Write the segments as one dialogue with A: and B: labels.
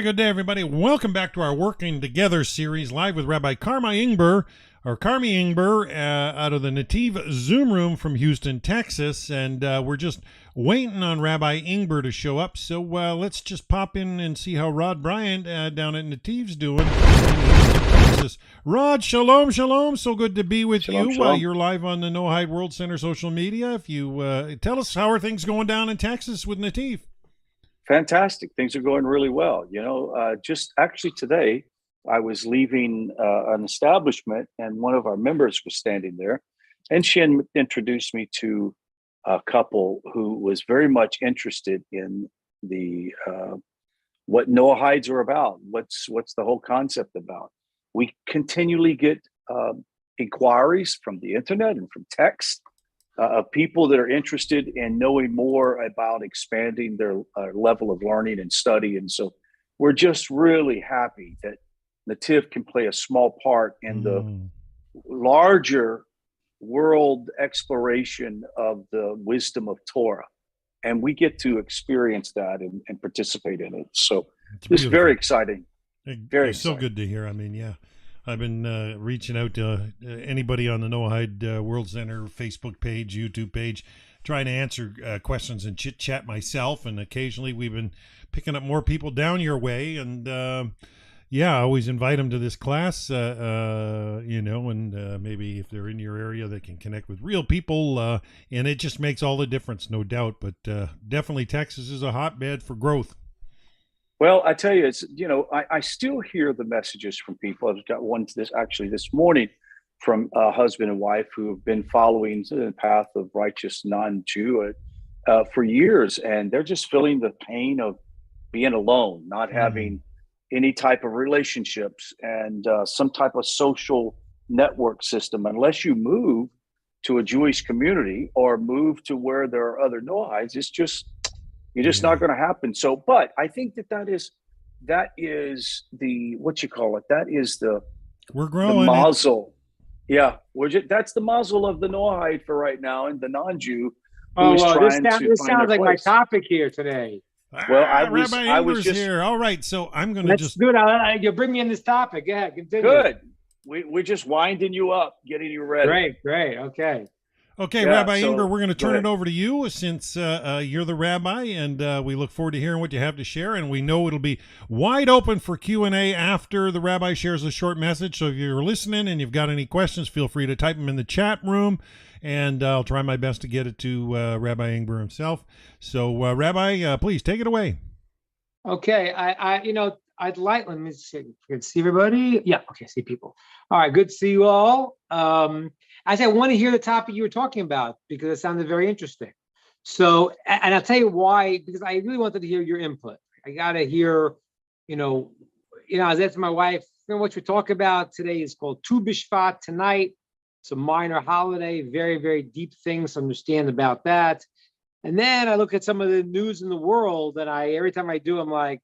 A: good day, everybody. Welcome back to our Working Together series, live with Rabbi Ingber, Karmi Ingber, out of the Netiv Zoom room from Houston, Texas. And we're just waiting on Rabbi Ingber to show up. So let's just pop in and see how Rod Bryant down at Netiv's doing. Rod, shalom, shalom. So good to be with you.
B: Shalom.
A: You're live on the Noahide World Center social media. If you tell us, how are things going down in Texas with Netiv?
B: Fantastic. Things are going really well. Just actually today, I was leaving an establishment and one of our members was standing there, and she introduced me to a couple who was very much interested in the what Noahides are about. What's the whole concept about? We continually get inquiries from the internet and from text of people that are interested in knowing more about expanding their level of learning and study. And so we're just really happy that Netiv can play a small part in the larger world exploration of the wisdom of Torah. And we get to experience that and participate in it. So it's very exciting. Very
A: so
B: exciting.
A: Good to hear. I mean, yeah. I've been reaching out to anybody on the Noahide World Center Facebook page, YouTube page, trying to answer questions and chit-chat myself. And occasionally we've been picking up more people down your way. And, I always invite them to this class, and maybe if they're in your area, they can connect with real people. And it just makes all the difference, no doubt. But definitely Texas is a hotbed for growth.
B: Well, I tell you, I still hear the messages from people. I've got one this morning from a husband and wife who have been following the path of righteous non-Jew for years. And they're just feeling the pain of being alone, not having any type of relationships and some type of social network system. Unless you move to a Jewish community or move to where there are other Noahides, you're just not going to happen. So, but I think that is the, what you call it? That is
A: we're growing
B: the mazel. Yeah. That's the mazel of the Noahide for right now. And the non-Jew who is trying to
C: this
B: find
C: sounds
B: their
C: like
B: place.
C: my topic here today.
B: Well,
A: Rabbi
B: I was just
A: here. All right. So I'm going to just
C: good. You'll bring me in this topic. Yeah, continue.
B: Good. We're just winding you up, getting you ready.
C: Great. Okay.
A: Okay,
B: Yeah,
A: Rabbi
B: so,
A: Ingber, we're going to turn
B: go
A: it over to you since you're the rabbi, and we look forward to hearing what you have to share. And we know it'll be wide open for Q&A after the rabbi shares a short message. So if you're listening and you've got any questions, feel free to type them in the chat room, and I'll try my best to get it to Rabbi Ingber himself. So, Rabbi, please take it away.
C: Okay, I'd like, let me see, good to see everybody. Yeah, okay, see people. All right, good to see you all. I want to hear the topic you were talking about because it sounded very interesting. So, and I'll tell you why, because I really wanted to hear your input. I got to hear, I was asking my wife, what you're talking about today is called Tu B'Shvat tonight. It's a minor holiday, very, very deep things to understand about that. And then I look at some of the news in the world, and every time I do, I'm like,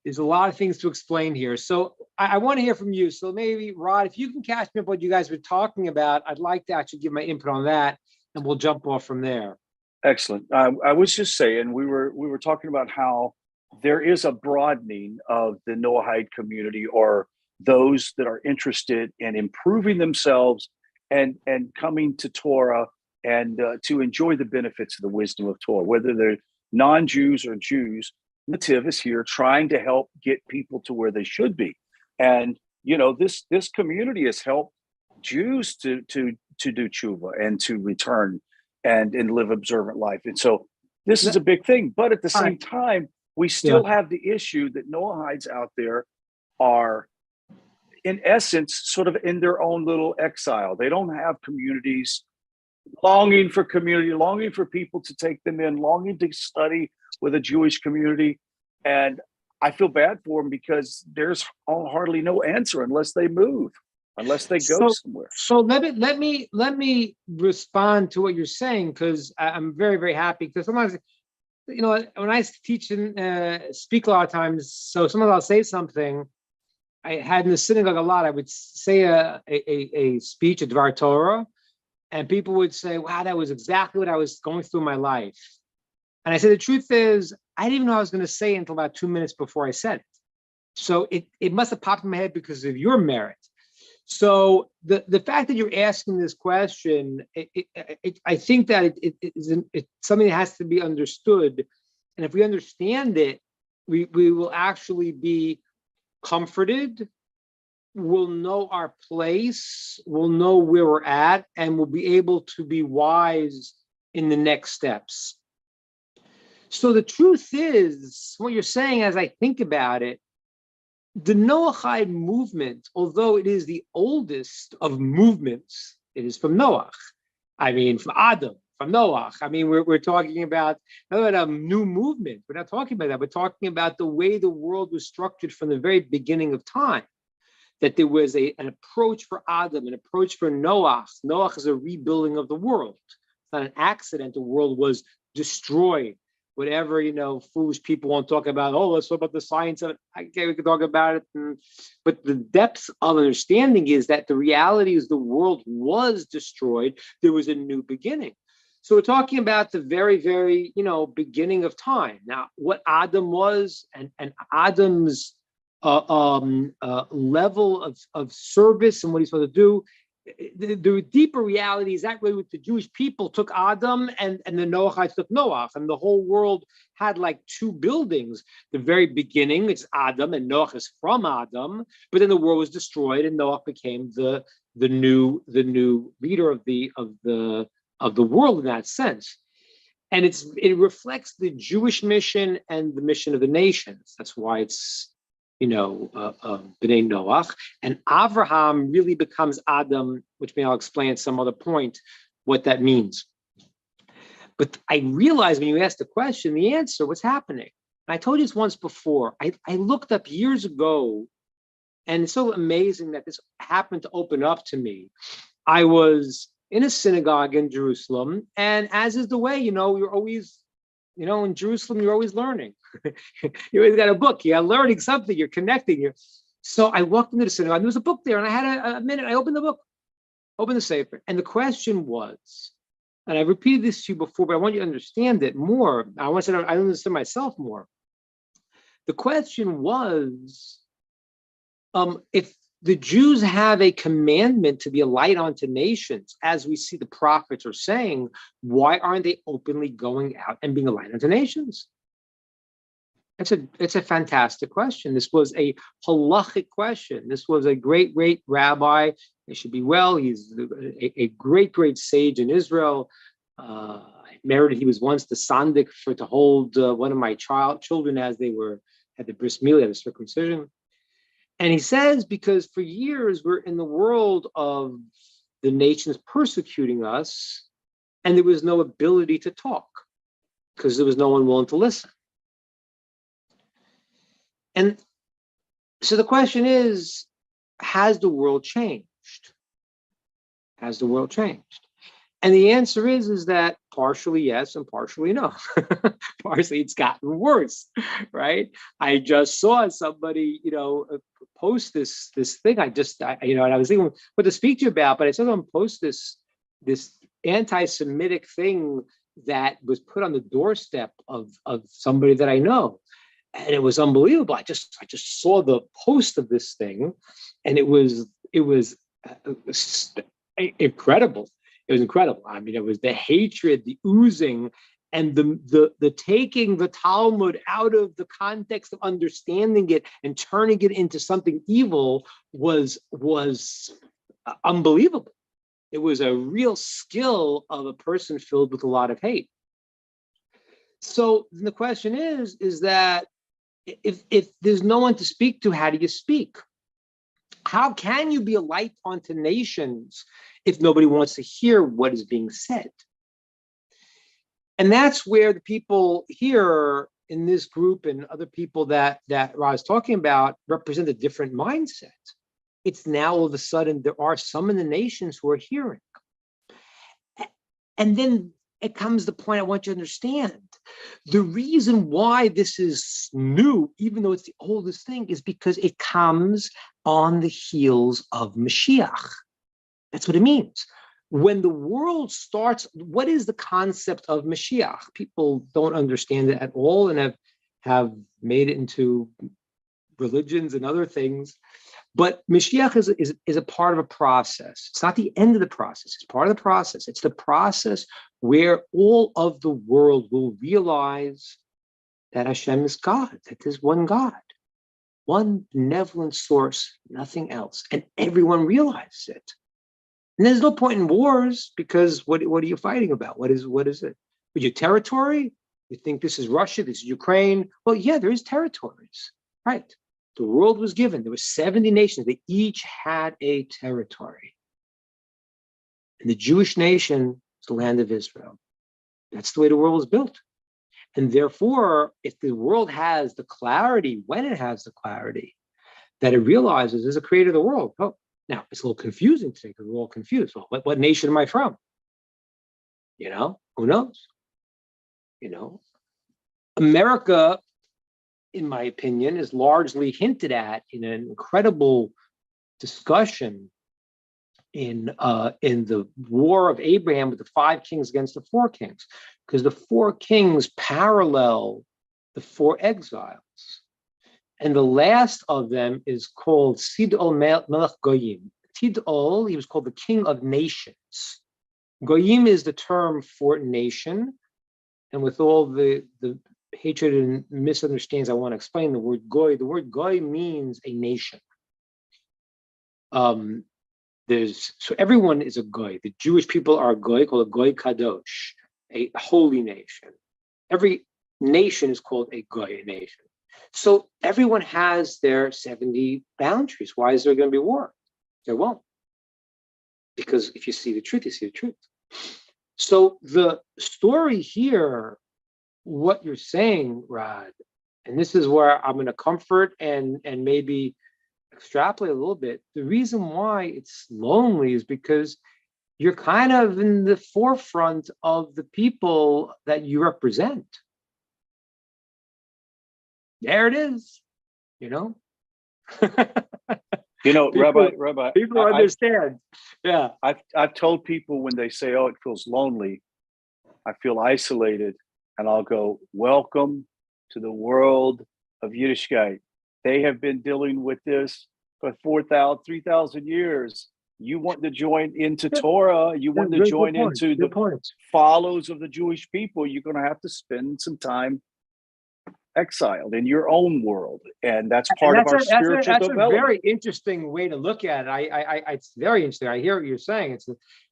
C: there's a lot of things to explain here. So I want to hear from you. So maybe, Rod, if you can catch me up what you guys were talking about, I'd like to actually give my input on that, and we'll jump off from there.
B: Excellent. I was just saying, we were talking about how there is a broadening of the Noahide community, or those that are interested in improving themselves and coming to Torah and to enjoy the benefits of the wisdom of Torah, whether they're non-Jews or Jews. Netiv is here trying to help get people to where they should be. And, this community has helped Jews to do tshuva and to return and live observant life. And so this is a big thing. But at the same time, we still have the issue that Noahides out there are, in essence, sort of in their own little exile. They don't have communities, longing for community, longing for people to take them in, longing to study with a Jewish community. And I feel bad for them because there's hardly no answer unless they move, unless they go somewhere.
C: So let me respond to what you're saying, because I'm very, very happy, because sometimes, when I teach and speak a lot of times, so sometimes I'll say something I had in the synagogue a lot. I would say a speech, a Dvar Torah, and people would say, wow, that was exactly what I was going through in my life. And I said, the truth is, I didn't even know I was going to say it until about 2 minutes before I said it. So it must have popped in my head because of your merit. So the fact that you're asking this question, I think that it's something that has to be understood. And if we understand it, we will actually be comforted. We'll know our place. We'll know where we're at, and we'll be able to be wise in the next steps. So the truth is, what you're saying, as I think about it, the Noahide movement, although it is the oldest of movements, it is from Noah. I mean, from Adam, from Noah. I mean, we're talking about not about a new movement. We're not talking about that. We're talking about the way the world was structured from the very beginning of time. That there was an approach for Adam, an approach for Noah. Noah is a rebuilding of the world. It's not an accident. The world was destroyed. Whatever, foolish people won't talk about, let's talk about the science of it. Okay, we can talk about it. But the depth of understanding is that the reality is the world was destroyed. There was a new beginning. So we're talking about the very, very, beginning of time. Now, what Adam was and Adam's level of service and what he's supposed to do, the deeper reality is that really what the Jewish people took Adam and the Noahites took Noah, and the whole world had like two buildings. The very beginning, it's Adam, and Noah is from Adam, but then the world was destroyed, and Noah became the new leader of the world in that sense. And it reflects the Jewish mission and the mission of the nations. That's why it's B'nai Noach, and Avraham really becomes Adam, which I'll explain at some other point what that means. But I realized when you asked the question, the answer, what's happening. And I told you this once before. I looked up years ago, and it's so amazing that this happened to open up to me. I was in a synagogue in Jerusalem, and as is the way, you're always, in Jerusalem, you're always learning. You always got a book. You're learning something. You're connecting. So I walked into the synagogue. And there was a book there, and I had a minute. I opened the book, opened the Sefer, and the question was, and I repeated this to you before, but I want you to understand it more. I understand myself more. The question was, if the Jews have a commandment to be a light unto nations, as we see the prophets are saying, why aren't they openly going out and being a light unto nations? It's a fantastic question. This was a halachic question. This was a great rabbi. It should be well. He's a great sage in Israel. He was once the sandik to hold one of my children as they had the bris milah, the circumcision. And he says, because for years we're in the world of the nations persecuting us, and there was no ability to talk because there was no one willing to listen. And so the question is, has the world changed? Has the world changed? And the answer is that partially yes and partially no. Partially it's gotten worse, right? I just saw somebody, post this thing. And I was thinking what to speak to you about, but I saw them post this anti-Semitic thing that was put on the doorstep of somebody that I know. And it was unbelievable. I just saw the post of this thing, and it was incredible. It was incredible. I mean, it was the hatred, the oozing, and the taking the Talmud out of the context of understanding it and turning it into something evil was unbelievable. It was a real skill of a person filled with a lot of hate. So the question is that if there's no one to speak to, how do you speak? How can you be a light unto nations if nobody wants to hear what is being said? And that's where the people here in this group and other people that Ra is talking about represent a different mindset. It's now all of a sudden there are some in the nations who are hearing. And then it comes the point I want you to understand. The reason why this is new, even though it's the oldest thing, is because it comes on the heels of Mashiach. That's what it means. when the world starts, what is the concept of Mashiach? People don't understand it at all and have made it into religions and other things. But Mashiach is a part of a process. It's not the end of the process. It's part of the process. It's the process where all of the world will realize that Hashem is God, that there's one God, one benevolent source, nothing else. And everyone realizes it. And there's no point in wars, because what are you fighting about? What is it? With your territory? You think this is Russia, this is Ukraine? Well, yeah, there is territories, right? The world was given. There were 70 nations. They each had a territory. And the Jewish nation is the land of Israel. That's the way the world was built. And therefore, if the world has the clarity, when it has the clarity, that it realizes there's a creator of the world. Oh, now it's a little confusing today because we're all confused. Well, what nation am I from? Who knows? America, in my opinion, is largely hinted at in an incredible discussion in the War of Abraham with the 5 kings against the 4 kings, because the 4 kings parallel the 4 exiles. And the last of them is called Tid'ol Melech Goyim. Tid'ol, he was called the king of nations. Goyim is the term for nation. And with all the hatred and misunderstandings, I want to explain the word goy. The word goy means a nation. So everyone is a goy. The Jewish people are a goy, called a goy kadosh, a holy nation. Every nation is called a goy nation. So everyone has their 70 boundaries. Why is there going to be war? There won't. Because if you see the truth, you see the truth. So the story here, what you're saying, Rod, and this is where I'm going to comfort and maybe extrapolate a little bit. The reason why it's lonely is because you're kind of in the forefront of the people that you represent. There it is,
B: Rabbi,
C: people understand. Yeah.
B: I've told people when they say, oh, it feels lonely, I feel isolated, and I'll go, welcome to the world of Yiddishkeit. They have been dealing with this for 3,000 years. You want to join into Torah, you want to join into the follows of the Jewish people, you're going to have to spend some time exiled in your own world, and that's part of our spiritual development.
C: That's a very interesting way to look at it. It's very interesting. I hear what you're saying. It's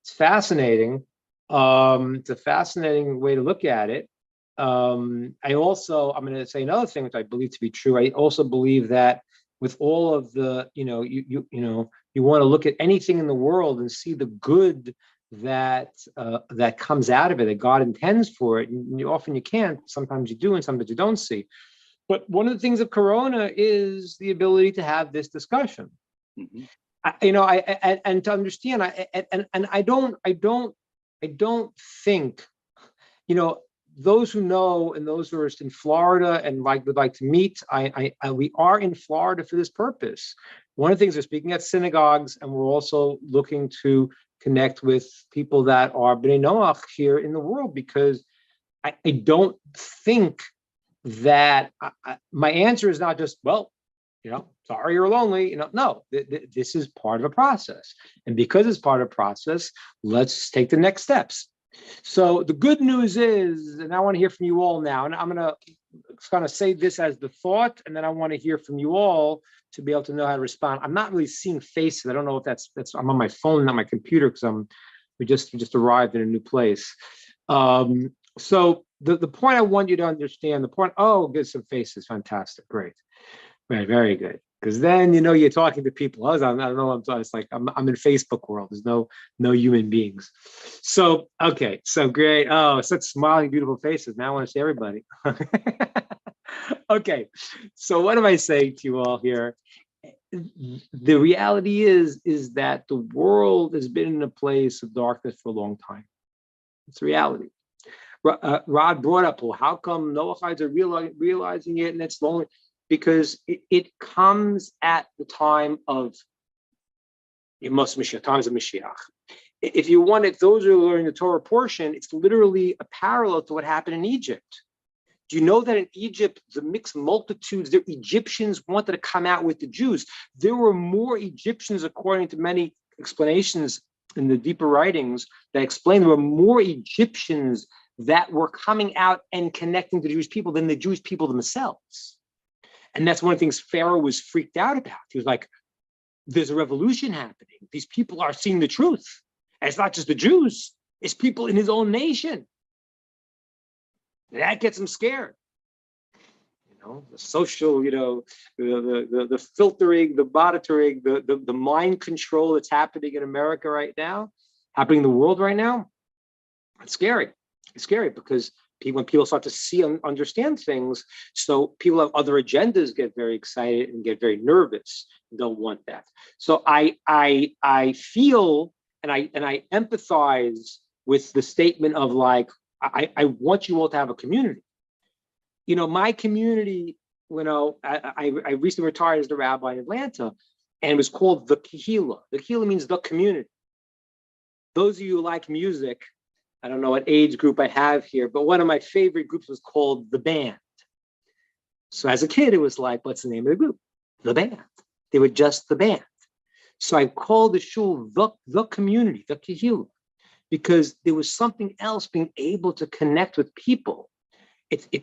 C: fascinating. It's a fascinating way to look at it. I'm going to say another thing which I believe to be true. I also believe that with all of the, you want to look at anything in the world and see the good that comes out of it, that God intends for it. And often you can't. Sometimes you do, and sometimes you don't see. But one of the things of Corona is the ability to have this discussion. Mm-hmm. And to understand. I don't think, those who know and those who are in Florida and would like to meet. We are in Florida for this purpose. One of the things, we're speaking at synagogues, and we're also looking to connect with people that are Bnei Noach here in the world, because I don't think that my answer is not just, sorry you're lonely. No, this is part of a process. And because it's part of a process, let's take the next steps. So the good news is, and I want to hear from you all now, and I'm going to kind of say this as the thought, and then I want to hear from you all to be able to know how to respond. I'm not really seeing faces. I don't know if that's I'm on my phone, not my computer, because we just arrived in a new place. So the point I want you to understand, get some faces, fantastic, great, right, very good. Because then you're talking to people. I don't know. It's like I'm in Facebook world. There's no human beings. So okay, so great. Oh, such smiling, beautiful faces. Now I want to see everybody. Okay, so what am I saying to you all here? The reality is that the world has been in a place of darkness for a long time. It's reality. Rod brought up, well, how come Noachites are realizing it and it's lonely? Because it comes at the time of times of Mashiach. if you want it, those who are learning the Torah portion, it's literally a parallel to what happened in Egypt. Do you know that in Egypt, the mixed multitudes, the Egyptians wanted to come out with the Jews? There were more Egyptians, according to many explanations in the deeper writings that explain there were more Egyptians that were coming out and connecting to the Jewish people than the Jewish people themselves. And that's one of the things Pharaoh was freaked out about. He was like, there's a revolution happening. These people are seeing the truth. And it's not just the Jews, it's people in his own nation. That gets him scared. The social, the filtering, the monitoring, the mind control that's happening in America right now, happening in the world right now. It's scary. It's scary because when people start to see and understand things, so people have other agendas, get very excited and get very nervous. Don't want that. So I feel and I empathize with the statement of like, I want you all to have a community. My community, I recently retired as the rabbi in Atlanta, and it was called the Kehillah. The Kehillah means the community. Those of you who like music, I don't know what age group I have here, but one of my favorite groups was called The Band. So as a kid, it was like, what's the name of the group? The Band. They were just the band. So I called the shul the community, the Kehillah, because there was something else, being able to connect with people.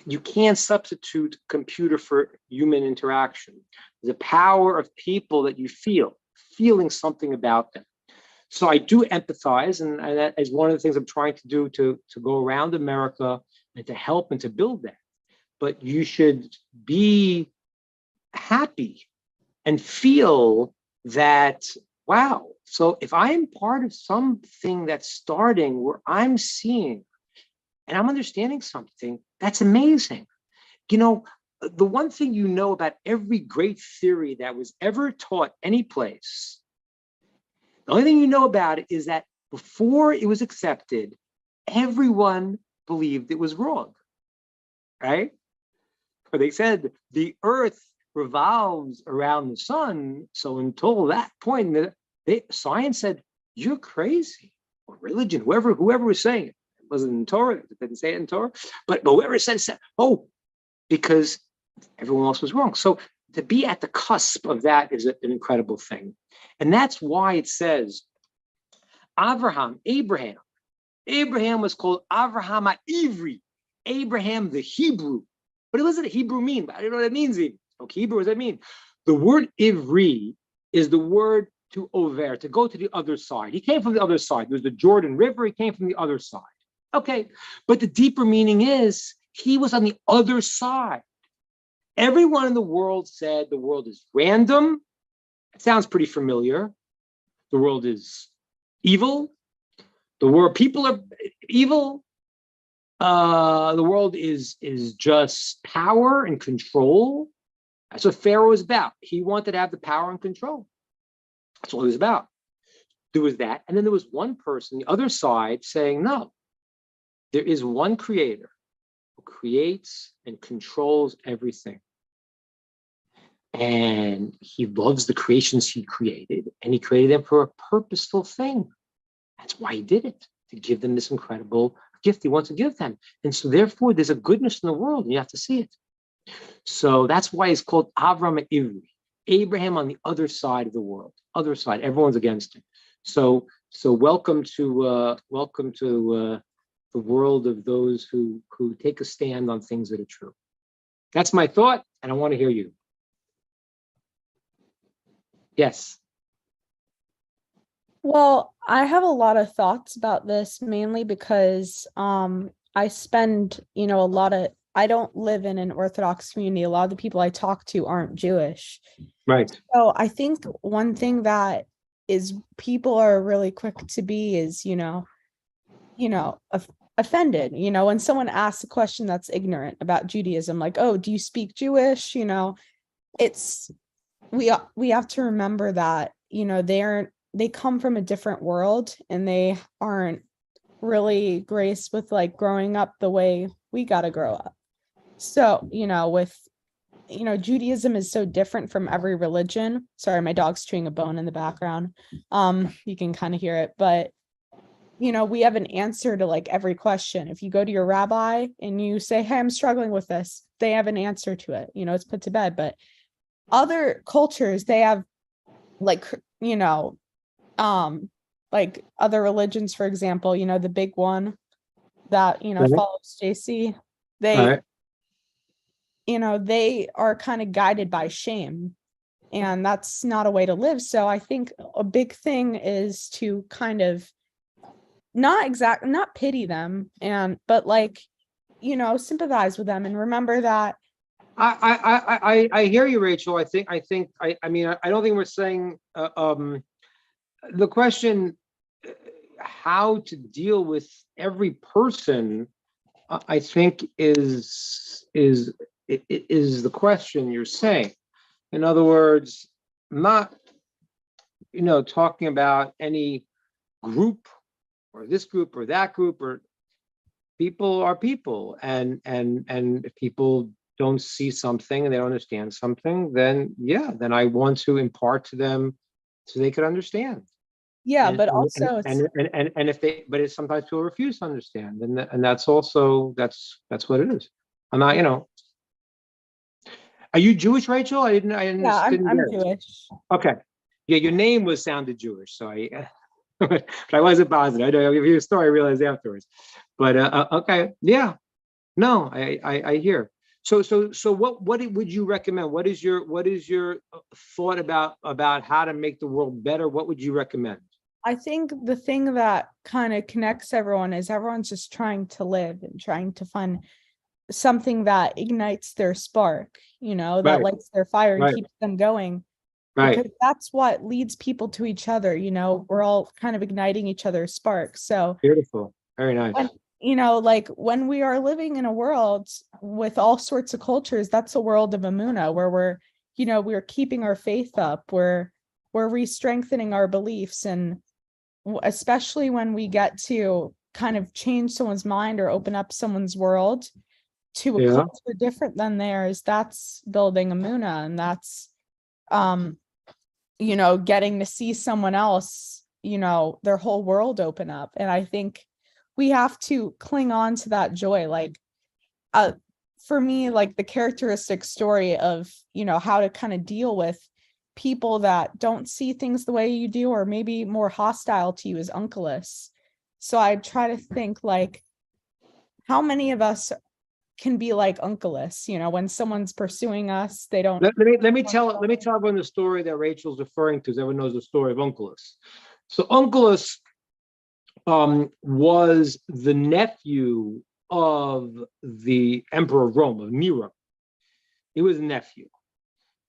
C: You can't substitute computer for human interaction. The power of people that you feeling something about them. So I do empathize, and that is one of the things I'm trying to do to go around America and to help and to build that. But you should be happy and feel that, wow, so if I'm part of something that's starting where I'm seeing and I'm understanding something, that's amazing. The one thing about every great theory that was ever taught any place, the only thing you know about it is that before it was accepted, everyone believed it was wrong, right? Or they said the earth revolves around the sun. So until that point, science said, you're crazy. Or religion, whoever was saying it. It wasn't in Torah, it didn't say it in Torah. But whoever said, because everyone else was wrong. So to be at the cusp of that is an incredible thing. And that's why it says, Abraham was called Avraham HaIvri, Abraham the Hebrew. But what does the Hebrew mean? I don't know what it means even. Okay, Hebrew, what does that mean? The word Ivri is the word to over, to go to the other side. He came from the other side. There's the Jordan River. He came from the other side. Okay, but the deeper meaning is he was on the other side. Everyone in the world said the world is random. It sounds pretty familiar. The world is evil. People are evil. The world is just power and control. That's what Pharaoh was about. He wanted to have the power and control. That's all he was about. There was that. And then there was one person, the other side, saying, no, there is one creator who creates and controls everything. And he loves the creations he created, and he created them for a purposeful thing. That's why he did it, to give them this incredible gift he wants to give them. And so therefore, there's a goodness in the world, and you have to see it. So that's why it's called Avram Ivri, Abraham on the other side of the world, other side. Everyone's against him. So welcome to the world of those who take a stand on things that are true. That's my thought, and I want to hear you. Yes.
D: Well, I have a lot of thoughts about this, mainly because I spend, I don't live in an Orthodox community. A lot of the people I talk to aren't Jewish.
C: Right.
D: So I think one thing that is people are really quick to be is, offended, when someone asks a question that's ignorant about Judaism, like, oh, do you speak Jewish? We have to remember that, they come from a different world, and they aren't really graced with like growing up the way we got to grow up. So, Judaism is so different from every religion. Sorry, my dog's chewing a bone in the background. You can kind of hear it, but we have an answer to like every question. If you go to your rabbi and you say, hey, I'm struggling with this, they have an answer to it. It's put to bed. But other cultures, they have like, like other religions, for example, the big one that, follows JC, they, they are kind of guided by shame, and that's not a way to live. So I think a big thing is to kind of not pity them, but like, sympathize with them and remember that.
C: I hear you, Rachel. I mean, I don't think we're saying the question how to deal with every person, I think is the question you're saying. In other words, not talking about any group or this group or that group, or people are people, and if people don't see something and they don't understand something, then I want to impart to them so they could understand.
D: But also
C: sometimes people refuse to understand, and that's also that's what it is. I'm not, Are you Jewish, Rachel? I didn't
D: I'm Jewish.
C: Okay, yeah, your name sounded Jewish, so but I wasn't positive. I know your story I realized afterwards, but okay, yeah, no, I hear. So what would you recommend? What is your thought about how to make the world better? What would you recommend?
D: I think the thing that kind of connects everyone is everyone's just trying to live and trying to find something that ignites their spark, that lights their fire and keeps them going. Because that's what leads people to each other. We're all kind of igniting each other's sparks. So
C: beautiful. Very nice.
D: Like when we are living in a world with all sorts of cultures, that's a world of Amuna where we're keeping our faith up, we're re-strengthening our beliefs. And especially when we get to kind of change someone's mind or open up someone's world to a culture different than theirs, that's building Amuna, and that's getting to see someone else, their whole world open up. And I think we have to cling on to that joy. Like, for me, like the characteristic story of, how to kind of deal with people that don't see things the way you do, or maybe more hostile to you, is uncleus. So I try to think like, how many of us can be like uncleus, when someone's pursuing us, they don't.
C: Let me tell everyone the story that Rachel's referring to, because everyone knows the story of Uncleus. So Uncleus was the nephew of the Emperor of Rome, of Nero. He was a nephew.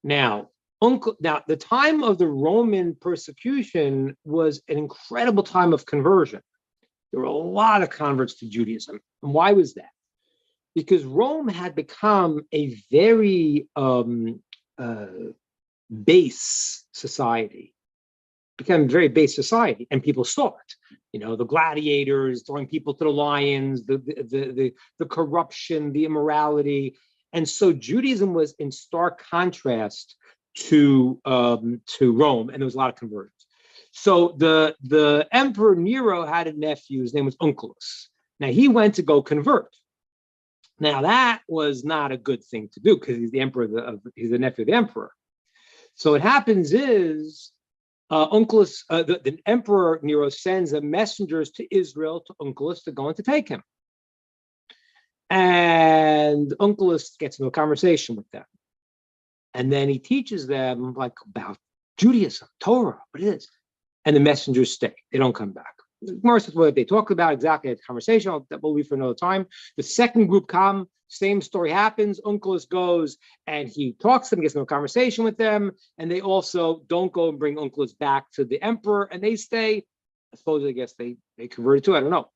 C: Now, the time of the Roman persecution was an incredible time of conversion. There were a lot of converts to Judaism. And why was that? Because Rome had become a very base society, and people saw it. The gladiators throwing people to the lions, the corruption, the immorality, and so Judaism was in stark contrast to Rome, and there was a lot of conversions. So the Emperor Nero had a nephew. His name was Uncleus. Now he went to go convert. Now that was not a good thing to do, because he's the emperor he's the nephew of the emperor. So what happens is Uncleus, the Emperor Nero sends messengers to Israel to Uncleus to go and to take him. And Uncleus gets into a conversation with them. And then he teaches them like about Judaism, Torah, what it is. And the messengers stay. They don't come back. Most of what they talk about exactly at the conversation, that will be for another time. The second group come, same story happens. Uncleus goes and he talks to them, gets into a conversation with them, and they also don't go and bring Uncleus back to the emperor, and they stay. I suppose, I guess they converted to, I don't know.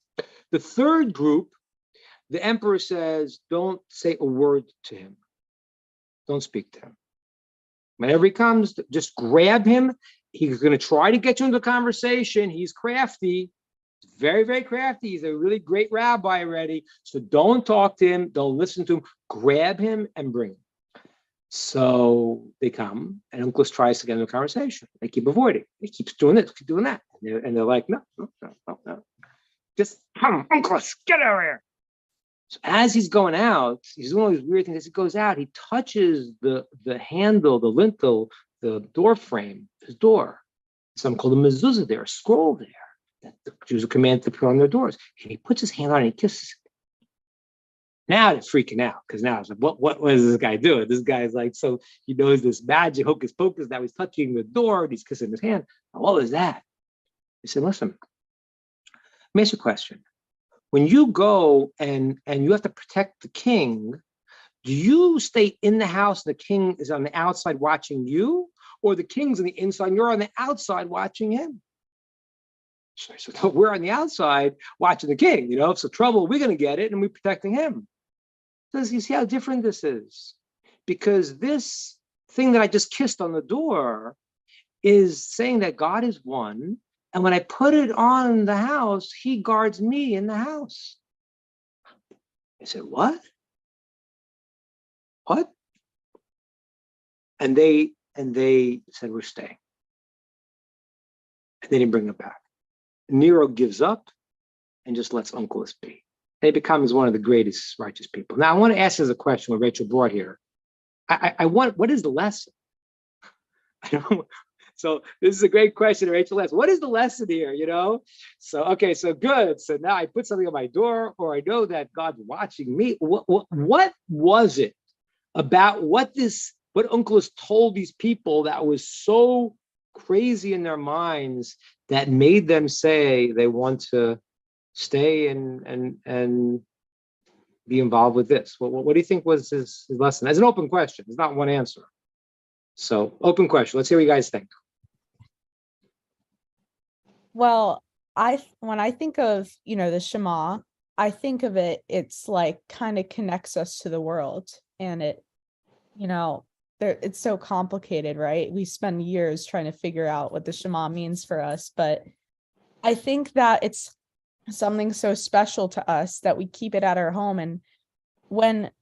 C: The third group, the emperor says, don't say a word to him. Don't speak to him. Whenever he comes, just grab him. He's going to try to get you into a conversation. He's crafty. Very, very crafty. He's a really great rabbi already. So don't talk to him. Don't listen to him. Grab him and bring him. So they come, and Uncleus tries to get into a conversation. They keep avoiding. He keeps doing this, keep doing that. And they're like, no. Just come, Unclus, get over here. So as he's going out, he's doing all these weird things. As he goes out, he touches the handle, the lintel, the door frame, his door. Something called a mezuzah there, a scroll there that the Jews are commanded to put on their doors. And he puts his hand on it and he kisses it. Now they're freaking out because now it's like, what is this guy doing? This guy's like, so he knows this magic hocus pocus. Now he's touching the door and he's kissing his hand. Now, what was that? He said, listen, let me ask you a question. When you go and you have to protect the king, do you stay in the house and the king is on the outside watching you? Or the king's on the inside and you're on the outside watching him? So I said, no, we're on the outside watching the king. If it's a trouble, we're going to get it and we're protecting him. So you see how different this is? Because this thing that I just kissed on the door is saying that God is one. And when I put it on the house, he guards me in the house. I said, what? What? And they said, we're staying. And they didn't bring them back. Nero gives up and just lets Unclus be. They becomes one of the greatest righteous people. Now, I want to ask as a question what Rachel brought here. What is the lesson? I don't. So this is a great question, Rachel asked. What is the lesson here? So okay, so good. So now I put something on my door, or I know that God's watching me. What was it about what Unclus told these people that was so crazy in their minds that made them say they want to stay and be involved with this? What do you think was his lesson? As an open question, there's not one answer. So open question. Let's hear what you guys think.
D: Well, when I think of, the Shema, I think of it's like kind of connects us to the world, and it's so complicated, right? We spend years trying to figure out what the Shema means for us, but I think that it's something so special to us that we keep it at our home. And when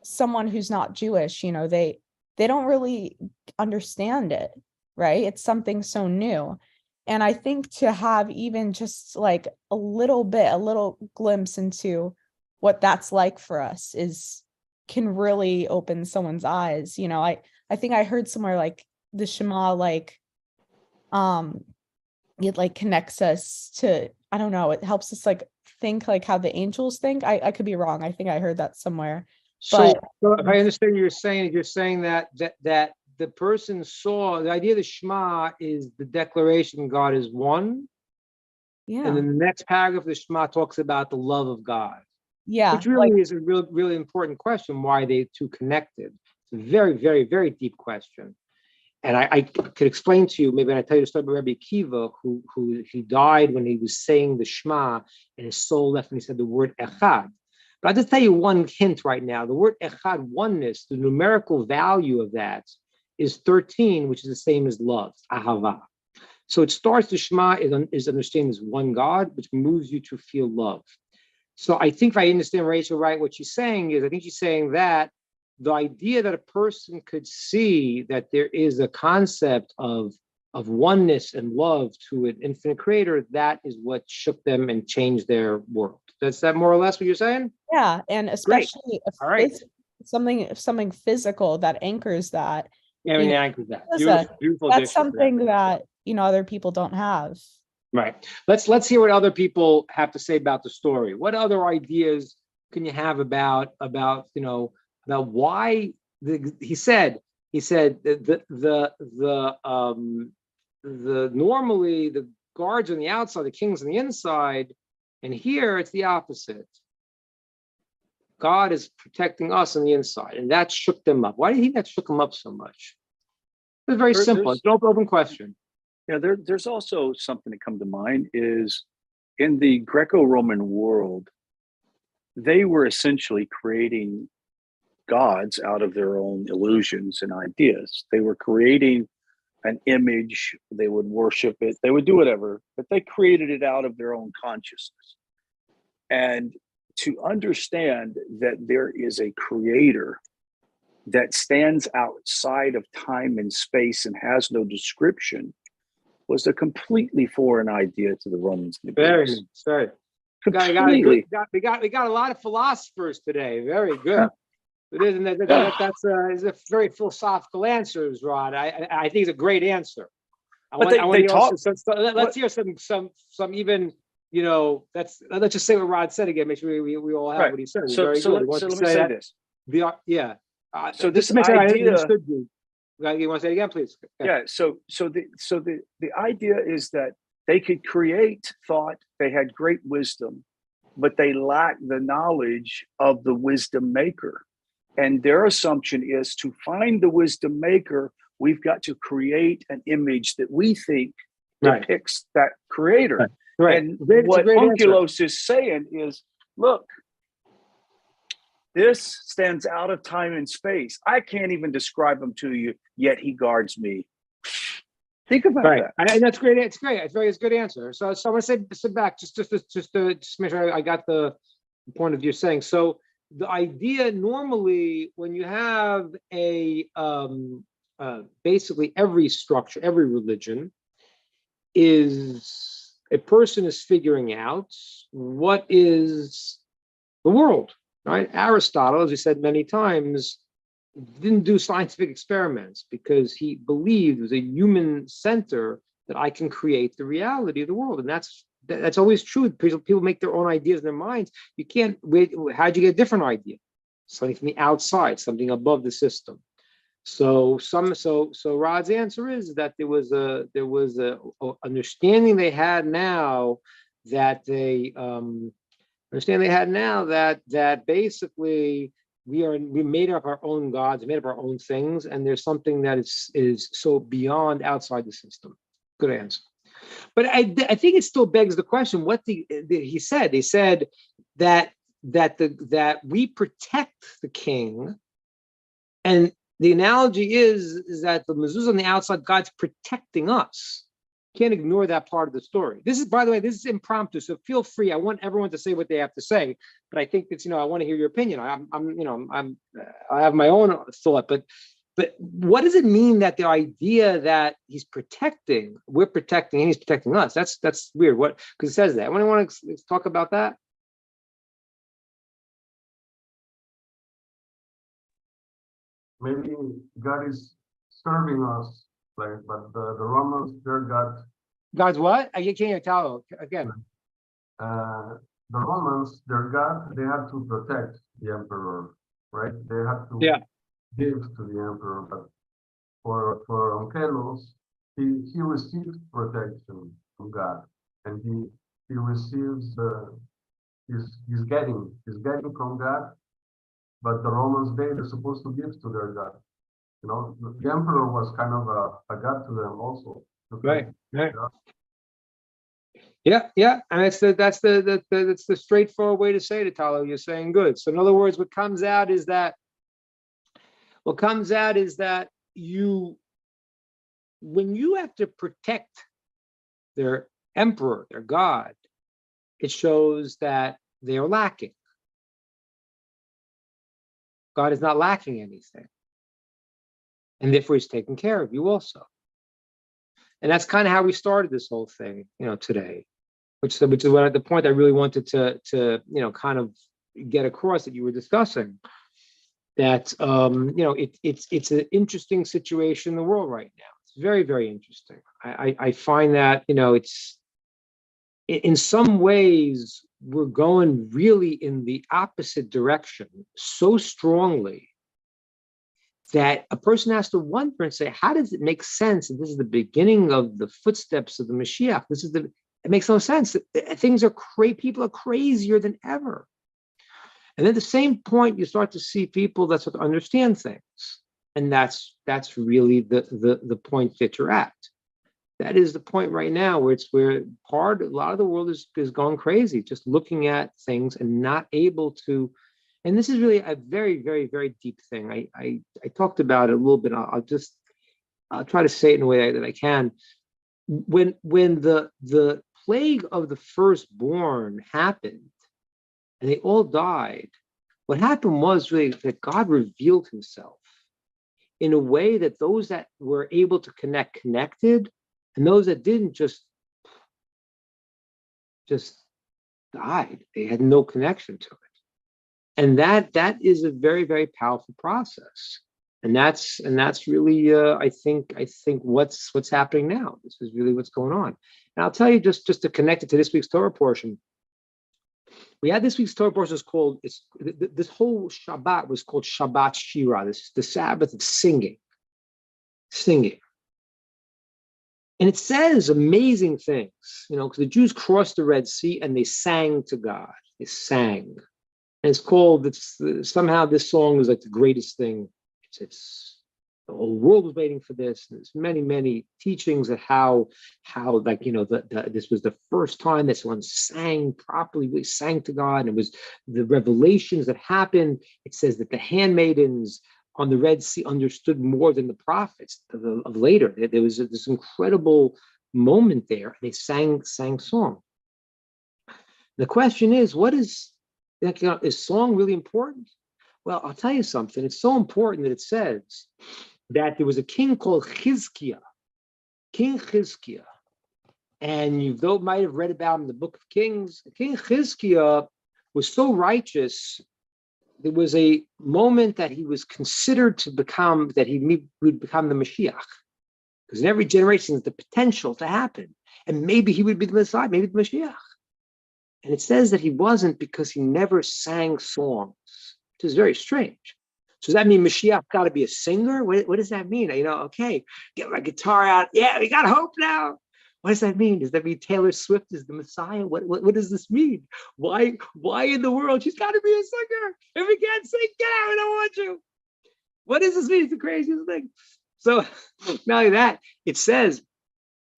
D: someone who's not Jewish, they don't really understand it, right? It's something so new. And I think to have even just like a little glimpse into what that's like for us can really open someone's eyes. I think I heard somewhere like the Shema, like, it like connects us to, I don't know, it helps us like think like how the angels think. I could be wrong. I think I heard that somewhere.
C: So if I understand what you're saying that the person saw the idea of the Shema is the declaration God is one.
D: Yeah.
C: And then the next paragraph of the Shema talks about the love of God.
D: Yeah.
C: Which really is a really important question. Why are they two connected? It's a very, very, very deep question. And I could explain to you, maybe I tell you the story about Rabbi Kiva, who he died when he was saying the Shema, and his soul left and he said the word Echad. But I'll just tell you one hint right now. The word Echad, oneness, the numerical value of that is 13, which is the same as love, Ahava. So it starts, the Shema is understanding as one God, which moves you to feel love. So I think if I understand Rachel right, what she's saying is, I think she's saying that the idea that a person could see that there is a concept of oneness and love to an infinite creator, that is what shook them and changed their world. Is that more or less what you're saying?
D: Yeah, and especially
C: All right.
D: something physical that anchors that.
C: Yeah, anchors that. Beautiful.
D: That's something that other people don't have.
C: Right. Let's hear what other people have to say about the story. What other ideas can you have about why he said the normally the guards on the outside, the king's on the inside, and here it's the opposite. God is protecting us on the inside, and that shook them up. Why do you think that shook them up so much? It's very simple. It's an open question.
B: There's also something that come to mind is in the Greco-Roman world, they were essentially creating gods out of their own illusions and ideas. They were creating an image, they would worship it, they would do whatever, but they created it out of their own consciousness. And to understand that there is a creator that stands outside of time and space and has no description was a completely foreign idea to the Romans and the Greeks.
C: Very.
B: completely.
C: We got a lot of philosophers today. Very good. It is, and that's a very philosophical answer, Rod. I think it's a great answer. Let's hear some even, let's just say what Rod said again. Make sure we all have what he said.
B: So let me say this. So this idea.
C: You want to say it again, please?
B: Yeah. So the idea is that they could create thought. They had great wisdom, but they lack the knowledge of the wisdom maker. And their assumption is to find the wisdom maker, we've got to create an image that we think depicts that creator.
C: Right.
B: And what Onkelos is saying is, look, this stands out of time and space. I can't even describe him to you, yet he guards me. Think about that.
C: And that's great. It's great. It's a good answer. So I want to sit back just to make sure I got the point of view saying. So the idea normally when you have a basically every structure, every religion is a person is figuring out what is the world, right? Aristotle, as we said many times, didn't do scientific experiments because he believed it was a human center that I can create the reality of the world. And that's always true. People make their own ideas in their minds. You can't wait. How'd you get a different idea? Something from the outside, something above the system. So Rod's answer is that there was a understanding they had now that that basically we made up our own gods, made up our own things, and there's something that is so beyond outside the system. Good answer. But I think it still begs the question: what he said? They said that we protect the king, and the analogy is that the mezuzah on the outside, God's protecting us. Can't ignore that part of the story. This is, by the way, this is impromptu, so feel free. I want everyone to say what they have to say, but I think it's, I want to hear your opinion. I have my own thought, but what does it mean that the idea that he's protecting, we're protecting, and he's protecting us? That's weird. What? Because it says that. Anyone want to talk about that?
E: Maybe God is serving us. But the Romans, their God.
C: God's what? I can't tell again.
E: The Romans, their God, they have to protect the emperor, right? They have to give to the emperor. But for Onkelos, he receives protection from God, and he receives he's getting from God. But the Romans, they're supposed to give to their God. The emperor was kind of a god to them also.
C: Right. Yeah. And that's the straightforward way to say it, Talo. You're saying good. So in other words, what comes out is that when you have to protect their emperor, their god, it shows that they are lacking. God is not lacking anything. And therefore he's taking care of you also. And that's kind of how we started this whole thing, today, which is what the point I really wanted to kind of get across that you were discussing. That it's an interesting situation in the world right now. It's very, very interesting. I find that it's in some ways we're going really in the opposite direction so strongly that a person has to wonder and say, how does it make sense? And this is the beginning of the footsteps of the Mashiach. It makes no sense. Things are people are crazier than ever. And at the same point, you start to see people that start to understand things. And that's really the point that you're at. That is the point right now where a lot of the world is going crazy, just looking at things and not able to. And this is really a very, very, very deep thing. I talked about it a little bit. I'll try to say it in a way that I can. When the plague of the firstborn happened and they all died, what happened was really that God revealed himself in a way that those that were able to connected, and those that didn't just died. They had no connection to it. And that is a very, very powerful process. And that's really I think what's happening now. This is really what's going on. And I'll tell you, just to connect it to this week's Torah portion. We had this week's Torah portion this whole Shabbat was called Shabbat Shira. This is the Sabbath of singing. And it says amazing things, because the Jews crossed the Red Sea and they sang to God. They sang. And it's called, somehow this song is like the greatest thing. It's the whole world was waiting for this. And there's many, many teachings of how this was the first time that someone sang properly, really sang to God. And it was the revelations that happened. It says that the handmaidens on the Red Sea understood more than the prophets of later. There was this incredible moment there. They sang song. The question is, is song really important? Well, I'll tell you something. It's so important that it says that there was a king called King Chizkiah. And you might have read about him in the Book of Kings. King Chizkiah was so righteous. There was a moment that he was considered to become, that he would become the Mashiach. Because in every generation, there's the potential to happen. And maybe he would be the Messiah, maybe the Mashiach. And it says that he wasn't because he never sang songs, which is very strange. So does that mean Mashiach got to be a singer? What does that mean? Okay, get my guitar out. Yeah, we got hope now. What does that mean? Does that mean Taylor Swift is the Messiah? What does this mean? Why in the world? She's got to be a singer. If we can't sing, get out. I don't want you. What does this mean? It's the craziest thing. So not only that, it says,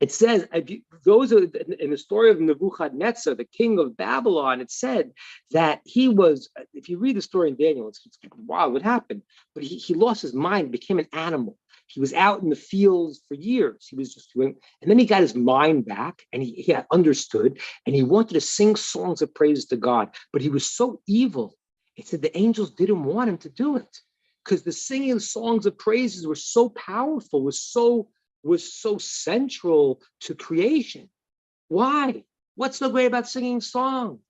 C: those are in the story of Nebuchadnezzar, the king of Babylon. It said that he was, if you read the story in Daniel, it's wild what happened, but he lost his mind, became an animal. He was out in the fields for years. He was just doing, and then he got his mind back and he had understood and he wanted to sing songs of praise to God, but he was so evil. It said the angels didn't want him to do it because the singing songs of praises were so powerful, was so central to creation. Why? What's so great about singing song?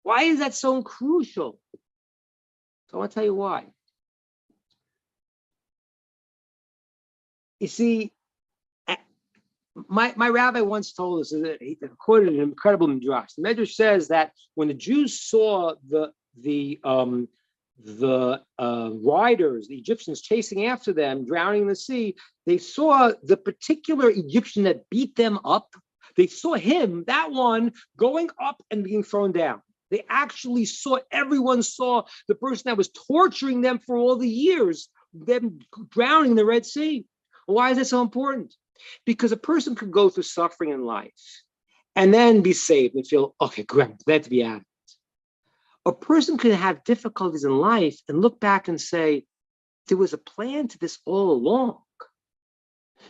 C: Why is that so crucial? So I want to tell you why. You see, my rabbi once told us that he quoted an incredible midrash. The midrash says that when the Jews saw the riders, the Egyptians chasing after them, drowning in the sea, they saw the particular Egyptian that beat them up. They saw him, that one, going up and being thrown down. They actually everyone saw the person that was torturing them for all the years, them drowning in the Red Sea. Why is that so important? Because a person could go through suffering in life and then be saved and feel, okay, great, glad to be out of it. A person could have difficulties in life and look back and say, there was a plan to this all along.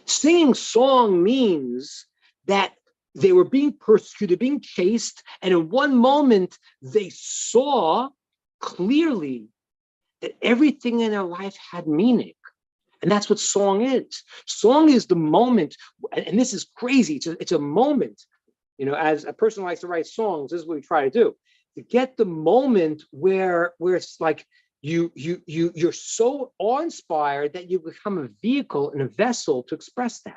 C: Singing song means that they were being persecuted, being chased, and in one moment they saw clearly that everything in their life had meaning. And that's what song is. Song is the moment, and this is crazy. It's a moment. As a person likes to write songs, this is what we try to do. To get the moment where it's like you're so awe-inspired that you become a vehicle and a vessel to express that.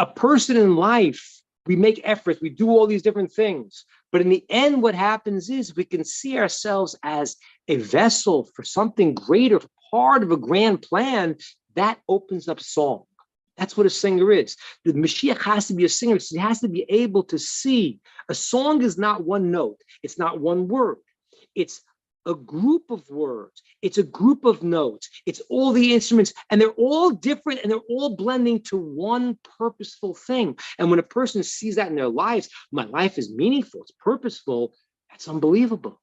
C: A person in life, we make efforts, we do all these different things, but in the end, what happens is we can see ourselves as a vessel for something greater, part of a grand plan. That opens up song. That's what a singer is. The Mashiach has to be a singer. So he has to be able to see. A song is not one note. It's not one word. It's a group of words. It's a group of notes. It's all the instruments, and they're all different, and they're all blending to one purposeful thing. And when a person sees that in their lives, my life is meaningful, it's purposeful, that's unbelievable.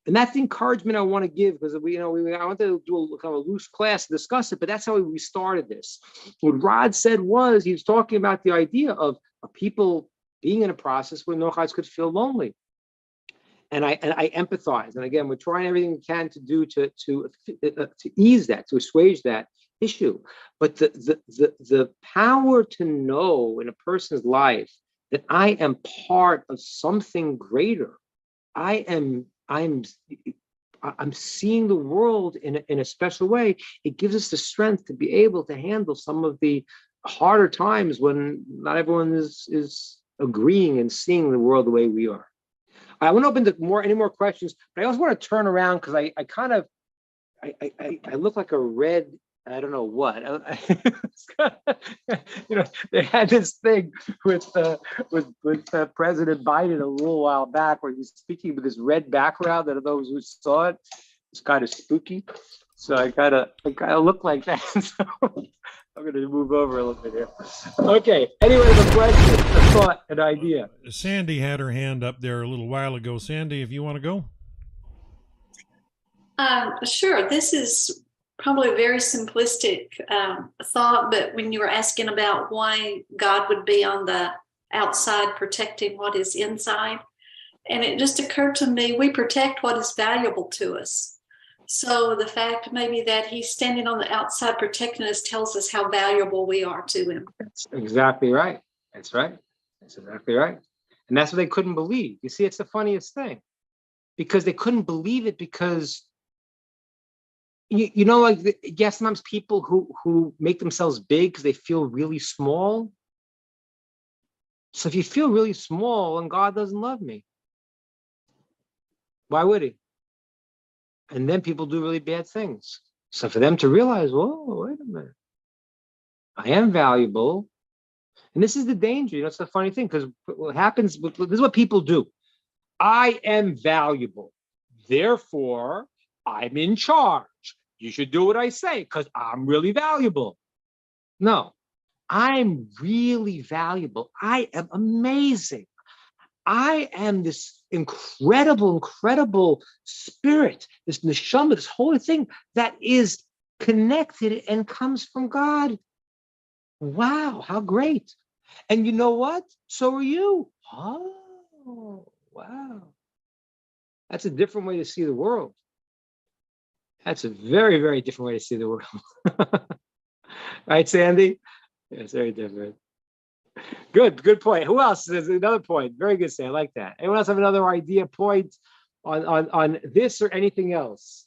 C: And that's the encouragement I want to give, because I want to do a kind of a loose class to discuss it, but that's how we started this. What Rod said was, he was talking about the idea of people being in a process where Nochais could feel lonely. And I empathize. And again, we're trying everything we can to do to ease that, to assuage that issue. But the power to know in a person's life that I am part of something greater. I'm seeing the world in a special way. It gives us the strength to be able to handle some of the harder times when not everyone is agreeing and seeing the world the way we are. I want to open to any more questions, but I also want to turn around because I look like a red, I don't know what. They had this thing with President Biden a little while back where he was speaking with this red background. That those who saw it, it's kind of spooky. So I kind of look like that. So I'm going to move over a little bit here. Okay. Anyone have a question, a thought, an idea?
A: Sandy had her hand up there a little while ago. Sandy, if you want to go.
F: Sure. This is probably a very simplistic thought, but when you were asking about why God would be on the outside protecting what is inside, and it just occurred to me, we protect what is valuable to us. So the fact maybe that he's standing on the outside protecting us tells us how valuable we are to him.
C: That's exactly right. That's right. That's exactly right. And that's what they couldn't believe. You see, it's the funniest thing, because they couldn't believe it because yes, sometimes people who make themselves big because they feel really small. So if you feel really small and God doesn't love me, why would he? And then people do really bad things. So for them to realize, whoa, wait a minute, I am valuable. And this is the danger. It's the funny thing, because what happens, this is what people do. I am valuable. Therefore, I'm in charge. You should do what I say because I'm really valuable. No, I'm really valuable. I am amazing. I am this incredible spirit, this neshama, this holy thing that is connected and comes from God. Wow, how great. And you know what? So are you. Oh, wow. That's a different way to see the world. That's a very, very different way to see the world. Right, Sandy? Yeah, it's very different. Good point. Who else? There's another point. Very good, Sandy. I like that. Anyone else have another idea, point on this or anything else?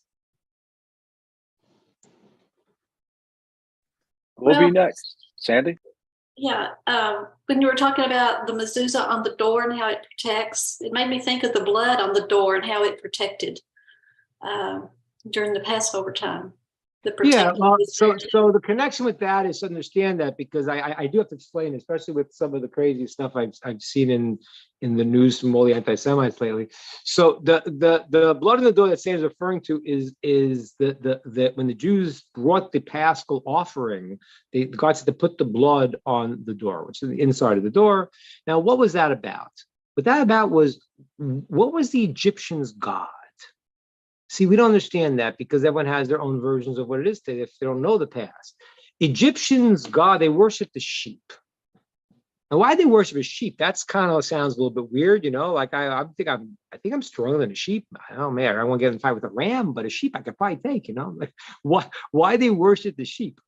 B: We'll be next. Sandy?
F: Yeah. When you were talking about the mezuzah on the door and how it protects, it made me think of the blood on the door and how it protected during the Passover time.
C: Yeah, well, so the connection with that is to understand that, because I do have to explain, especially with some of the crazy stuff I've seen in the news from all the anti-Semites lately. So the blood on the door that Sam is referring to is the when the Jews brought the Paschal offering, God said to put the blood on the door, which is the inside of the door. Now, what was that about? What that about was, what was the Egyptians' god? See, we don't understand that because everyone has their own versions of what it is today if they don't know the past. Egyptians' god, they worship the sheep. And why they worship a sheep? That's kind of sounds a little bit weird, Like I think I'm stronger than a sheep. I don't know, I won't get in a fight with a ram, but a sheep I could probably take, Like why they worship the sheep?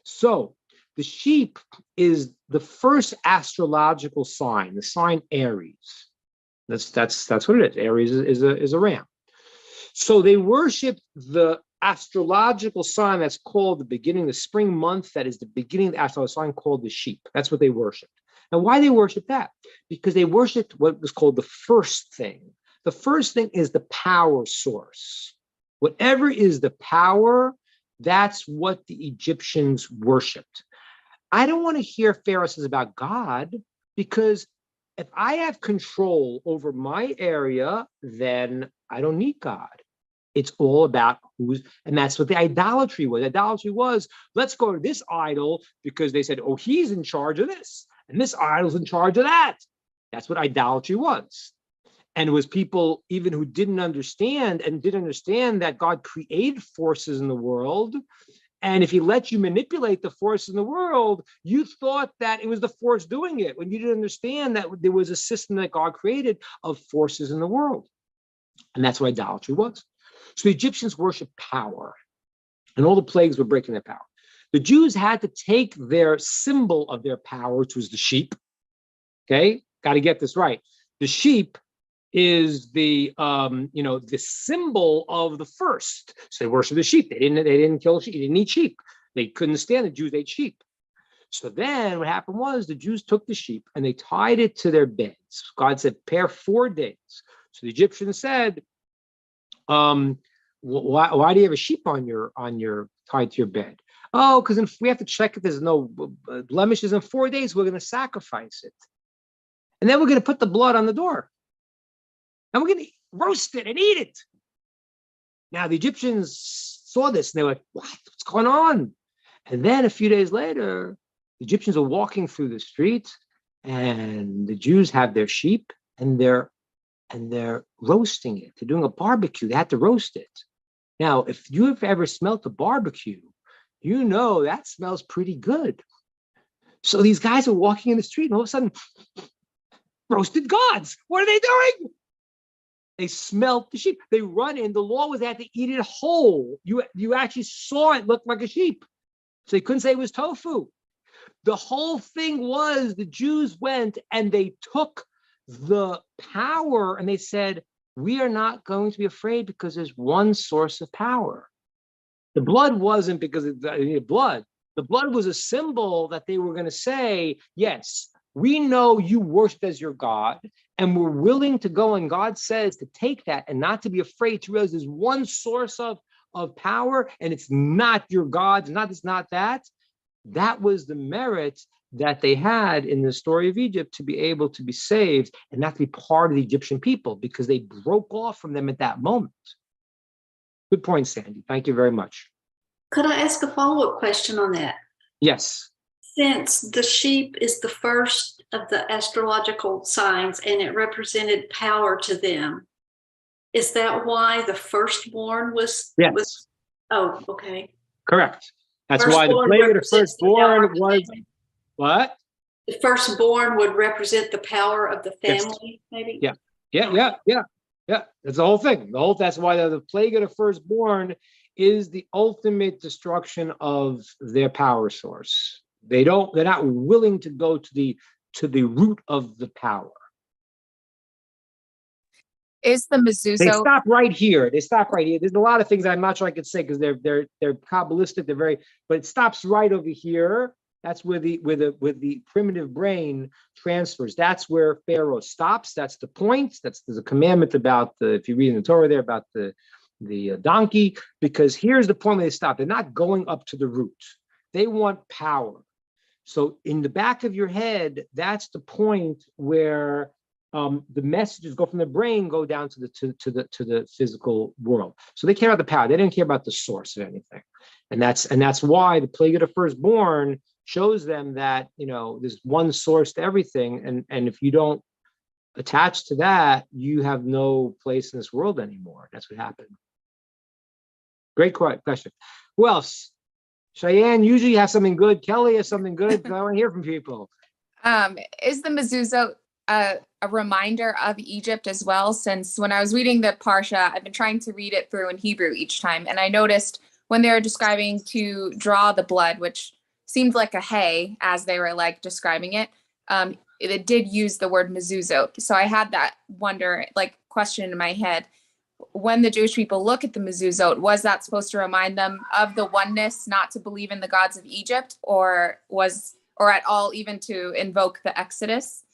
C: So the sheep is the first astrological sign, the sign Aries. That's what it is. Aries is a ram. So they worship the astrological sign that's called the beginning, the spring month, that is the beginning of the astrological sign called the sheep. That's what they worship. Now, why they worship that? Because they worshiped what was called the first thing. The first thing is the power source. Whatever is the power, that's what the Egyptians worshipped. I don't want to hear Pharisees about God, because if I have control over my area, then I don't need God. It's all about and that's what the idolatry was. Idolatry was, let's go to this idol because they said, oh, he's in charge of this, and this idol's in charge of that. That's what idolatry was. And it was people even who didn't understand that God created forces in the world. And if he let you manipulate the force in the world, you thought that it was the force doing it, when you didn't understand that there was a system that God created of forces in the world. And that's what idolatry was. So the Egyptians worshiped power, and all the plagues were breaking their power. The Jews had to take their symbol of their power, which was the sheep. Okay, got to get this right. The sheep is the the symbol of the first. So they worship the sheep. They didn't kill sheep. They didn't eat sheep. They couldn't stand the Jews ate sheep. So then what happened was the Jews took the sheep and they tied it to their beds. God said, prepare 4 days. So the Egyptians said, why do you have a sheep on your tied to your bed? Oh, because we have to check if there's no blemishes. In 4 days, we're going to sacrifice it. And then we're going to put the blood on the door. And we're going to roast it and eat it. Now, the Egyptians saw this and they were like, what's going on? And then a few days later, the Egyptians are walking through the street and the Jews have their sheep and they're roasting it. They're doing a barbecue. They had to roast it. Now, if you've ever smelt a barbecue, you know that smells pretty good. So these guys are walking in the street and all of a sudden, roasted gods. What are they doing? They smelt the sheep. They run in. The law was they had to eat it whole. You actually saw it look like a sheep. So they couldn't say it was tofu. The whole thing was the Jews went and they took the power and they said, we are not going to be afraid because there's one source of power. The blood wasn't because of the blood. The blood was a symbol that they were going to say, yes, we know you worship as your God, and we're willing to go. And God says to take that and not to be afraid, to realize there's one source of power, and it's not your God, not this, not that. That was the merit that they had in the story of Egypt to be able to be saved and not to be part of the Egyptian people because they broke off from them at that moment. Good point, Sandy. Thank you very much.
F: Could I ask a follow-up question on that?
C: Yes.
F: Since the sheep is the first of the astrological signs and it represented power to them, is that why the firstborn was?
C: Yes.
F: Oh, okay.
C: Correct. That's why the plague of the firstborn was what?
F: The firstborn would represent the power of the family, maybe?
C: Yeah. That's the whole thing. That's why the plague of the firstborn is the ultimate destruction of their power source. They're not willing to go to the root of the power.
G: Is the mezuzot?
C: They stop right here. There's a lot of things I'm not sure I could say because they're Kabbalistic. But it stops right over here. That's where the primitive brain transfers. That's where Pharaoh stops. That's the point. There's a commandment about if you read in the Torah there about the donkey, because here's the point where they stop. They're not going up to the root. They want power. So in the back of your head, that's the point where the messages go from the brain, go down to the physical world. So they care about the power. They didn't care about the source of anything, and that's why the plague of the firstborn shows them that there's one source to everything, and if you don't attach to that, you have no place in this world anymore. That's what happened. Great question. Who else? Cheyenne, usually you have something good. Kelly has something good. I want to hear from people.
G: Is the mezuzot a reminder of Egypt as well? Since when I was reading the Parsha, I've been trying to read it through in Hebrew each time. And I noticed when they were describing to draw the blood, which seemed like a hay as they were describing it, it did use the word mezuzot. So I had that question in my head. When the Jewish people look at the mezuzot, was that supposed to remind them of the oneness, not to believe in the gods of Egypt, or at all even to invoke the Exodus?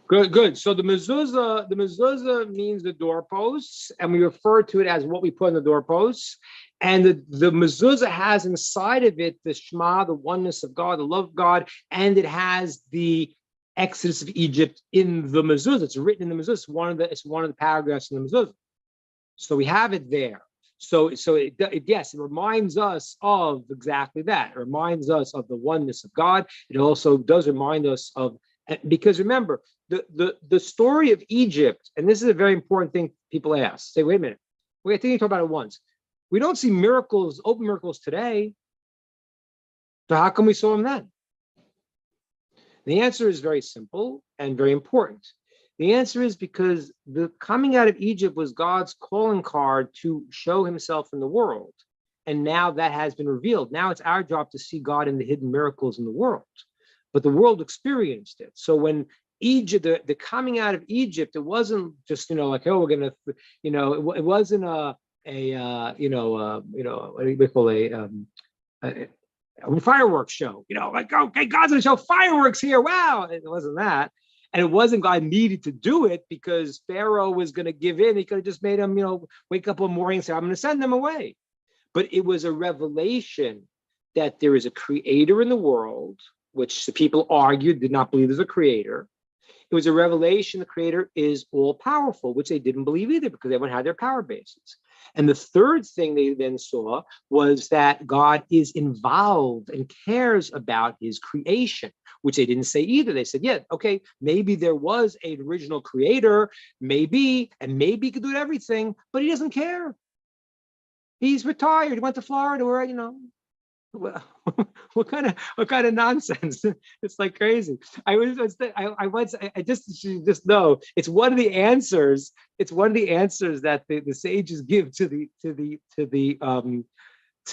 C: Good. So the mezuzah means the doorposts, and we refer to it as what we put in the doorposts. And the mezuzah has inside of it the Shema, the oneness of God, the love of God, and it has the Exodus of Egypt in the mezuzah. It's written in the mezuzah. It's one of the paragraphs in the mezuzah. So we have it there. So it reminds us of exactly that. It reminds us of the oneness of God. It also does remind us of, because remember, the story of Egypt, and this is a very important thing people ask. Say, wait a minute. I think you talked about it once. We don't see miracles, open miracles today. So how come we saw them then? The answer is very simple and very important. The answer is because the coming out of Egypt was God's calling card to show himself in the world. And now that has been revealed. Now it's our job to see God in the hidden miracles in the world. But the world experienced it. So when Egypt, the coming out of Egypt, it wasn't just, like, oh, we're gonna, it wasn't what do we call a fireworks show, like, okay, God's gonna show fireworks here. Wow. It wasn't that. And it wasn't God needed to do it because Pharaoh was going to give in. He could have just made him, wake up one morning and say, I'm going to send them away. But it was a revelation that there is a creator in the world, which the people argued, did not believe there's a creator. It was a revelation the creator is all powerful, which they didn't believe either because everyone had their power bases. And the third thing they then saw was that God is involved and cares about his creation, which they didn't say either. They said, yeah, okay, maybe there was an original creator, maybe he could do everything, but he doesn't care. He's retired. He went to Florida where, what kind of nonsense? It's like crazy. I just know it's one of the answers. It's one of the answers that the sages give to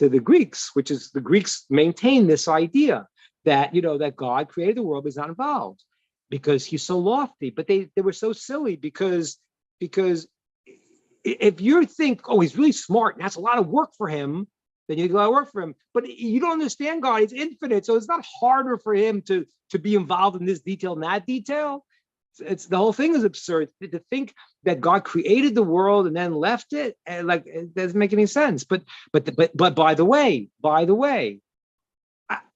C: the Greeks, which is the Greeks maintain this idea that that God created the world, but he's not involved because he's so lofty. But they were so silly because if you think, oh, he's really smart and that's a lot of work for him, then you got to work for him. But you don't understand God. He's infinite. So it's not harder for him to be involved in this detail and that detail. It's the whole thing is absurd. To think that God created the world and then left it, and it doesn't make any sense. But by the way,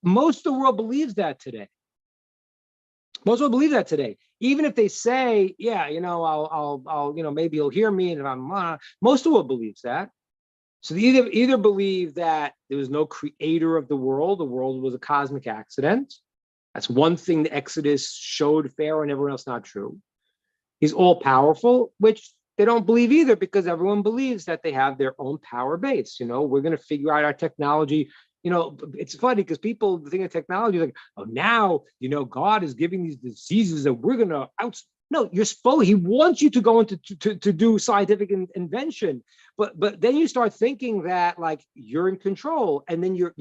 C: most of the world believes that today. Most people believe that today. Even if they say, yeah, I'll maybe you'll hear me, and I'm most of the world believes that. So they either believe that there was no creator of the world was a cosmic accident. That's one thing the Exodus showed Pharaoh and everyone else not true. He's all powerful, which they don't believe either because everyone believes that they have their own power base. We're going to figure out our technology. It's funny because people think of technology like, oh, now, God is giving these diseases that we're going to No, he wants you to go into to do scientific invention, but then you start thinking that you're in control, and then you're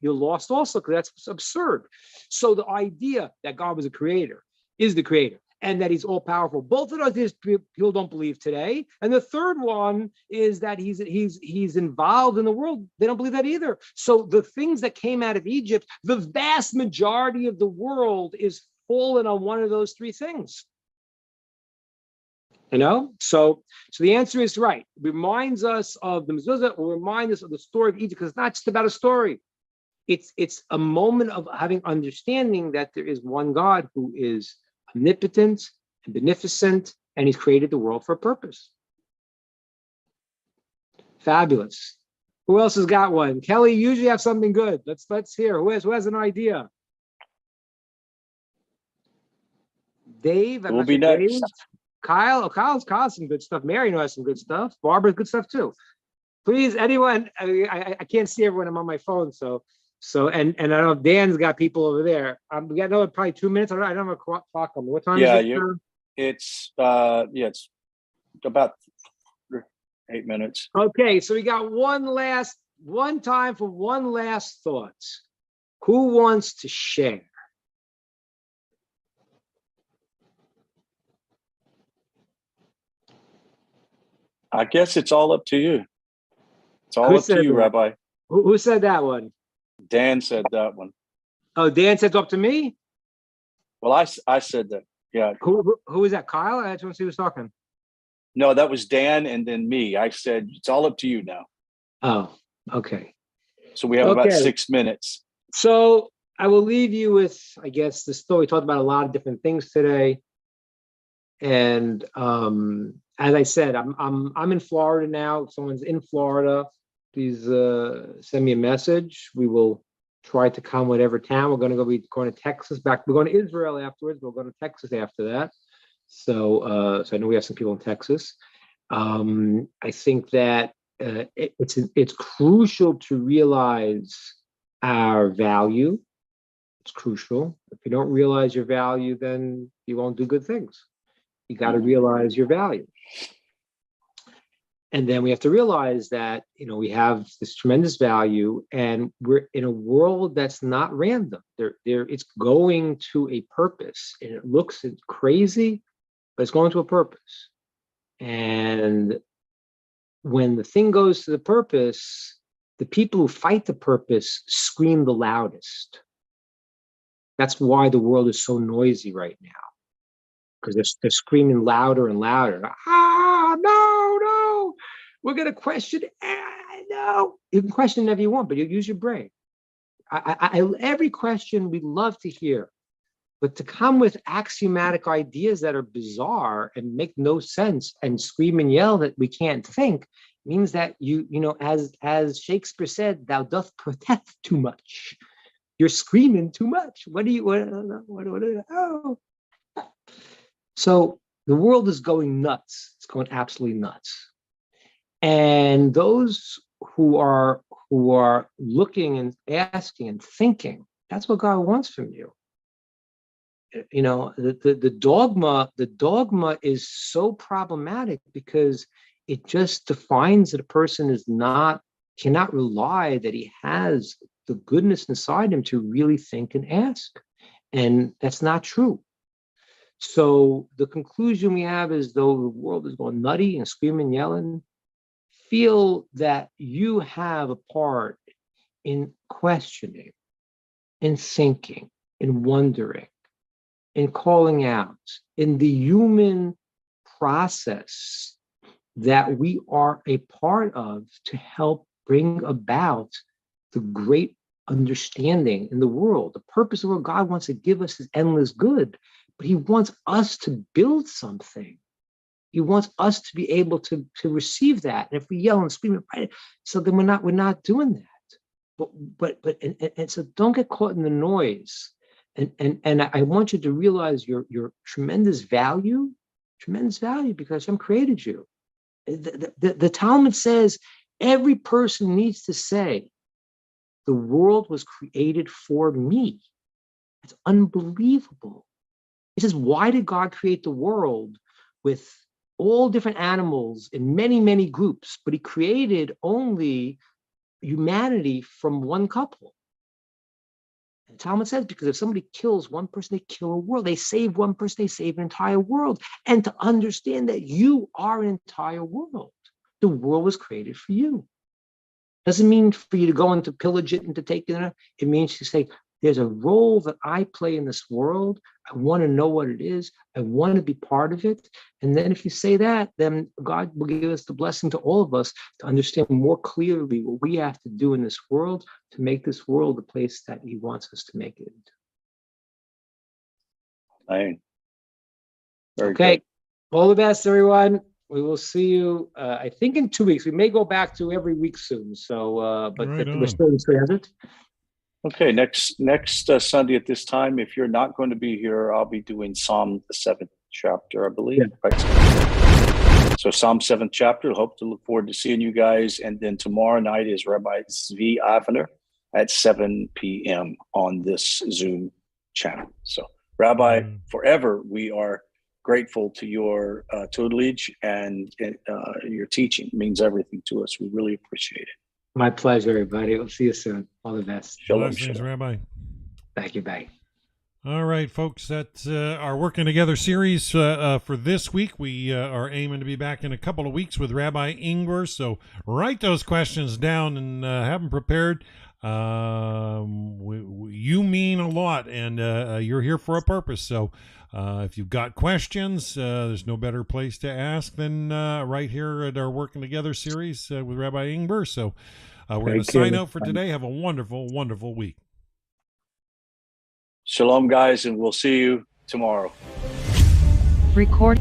C: lost also because that's absurd. So the idea that God was a creator is the creator, and that he's all powerful. Both of those people don't believe today. And the third one is that he's involved in the world. They don't believe that either. So the things that came out of Egypt, the vast majority of the world is fallen on one of those three things. So the answer is right. It reminds us of the mezuzah, will remind us of the story of Egypt, because it's not just about a story. It's a moment of having understanding that there is one God who is omnipotent and beneficent, and he's created the world for a purpose. Fabulous. Who else has got one? Kelly, you usually have something good. Let's hear. Who has an idea? Dave,
B: We'll be next.
C: Dave. Kyle's some good stuff. Mary has some good stuff. Barbara's good stuff too. Please, anyone. I can't see everyone. I'm on my phone, so and I don't know if Dan's got people over there. We got another probably 2 minutes. I don't have a clock on me. What time is it?
B: It's about 8 minutes.
C: Okay, so we got one time for one last thought. Who wants to share?
B: I guess it's all up to you. It's all up to you, Rabbi.
C: Who said that one?
B: Dan said that one.
C: Oh, Dan said it's up to me?
B: Well, I said that. Yeah.
C: Who was that? Kyle? I just want to see who's talking.
B: No, that was Dan and then me. I said, it's all up to you now.
C: Oh, okay.
B: So we have about 6 minutes.
C: So I will leave you with, I guess, the story. We talked about a lot of different things today. And as I said, I'm in Florida now. If someone's in Florida, please send me a message. We will try to come whatever town. We're going to going to Texas. We're going to Israel afterwards. We'll go to Texas after that. So I know we have some people in Texas. I think that it's crucial to realize our value. It's crucial. If you don't realize your value, then you won't do good things. You got to realize your value. And then we have to realize that, you know, we have this tremendous value, and we're in a world that's not random. It's going to a purpose, and it looks crazy, but it's going to a purpose. And when the thing goes to the purpose, the people who fight the purpose scream the loudest. That's why the world is so noisy right now, because they're screaming louder and louder. Ah, no, we're going to question. No, you can question whatever you want, but you use your brain. Every question we'd love to hear, but to come with axiomatic ideas that are bizarre and make no sense and scream and yell that we can't think means that you know, as Shakespeare said, thou doth protest too much. You're screaming too much. What? Oh. So the world is going nuts. It's going absolutely nuts. And those who are looking and asking and thinking, that's what God wants from you. You know, the dogma is so problematic because it just defines that a person cannot rely that he has the goodness inside him to really think and ask. And that's not true. So the conclusion we have is, though the world is going nutty and screaming and yelling, feel that you have a part in questioning, in thinking, in wondering, in calling out, in the human process that we are a part of to help bring about the great understanding in the world. The purpose of what God wants to give us is endless good, but he wants us to build something. He wants us to be able to receive that. And if we yell and scream, right, so then we're not doing that. But so don't get caught in the noise. And I want you to realize your tremendous value, because Hashem created you. The Talmud says every person needs to say, the world was created for me. It's unbelievable. It says, why did God create the world with all different animals in many, many groups, but he created only humanity from one couple? And Talmud says, because if somebody kills one person, they kill a world. They save one person, they save an entire world. And to understand that you are an entire world. The world was created for you. Doesn't mean for you to go and to pillage it and to take it. It means to say, there's a role that I play in this world. I want to know what it is. I want to be part of it. And then if you say that, then God will give us the blessing to all of us to understand more clearly what we have to do in this world to make this world the place that he wants us to make it into.
B: Very
C: okay.
B: Good.
C: All the best, everyone. We will see you, I think, in 2 weeks. We may go back to every week soon. So, but we're still in transit.
B: Okay, next Sunday at this time, if you're not going to be here, I'll be doing Psalm the 7th chapter, I believe. Yeah. Right. So Psalm 7th chapter. Hope to look forward to seeing you guys. And then tomorrow night is Rabbi Zvi Avner at 7 p.m. on this Zoom channel. So Rabbi, forever we are grateful to your tutelage and your teaching. It means everything to us. We really appreciate it.
C: My pleasure, everybody. We'll see you soon. All the best.
A: Shalom, Rabbi.
C: Thank you. Bye.
A: All right, folks. That's our Working Together series for this week. We are aiming to be back in a couple of weeks with Rabbi Ingber. So write those questions down and have them prepared. You mean a lot, and you're here for a purpose. So if you've got questions, there's no better place to ask than right here at our Working Together series with Rabbi Ingber. So we're going to sign out for today. Have a wonderful, wonderful week.
B: Shalom, guys, and we'll see you tomorrow.
H: Record.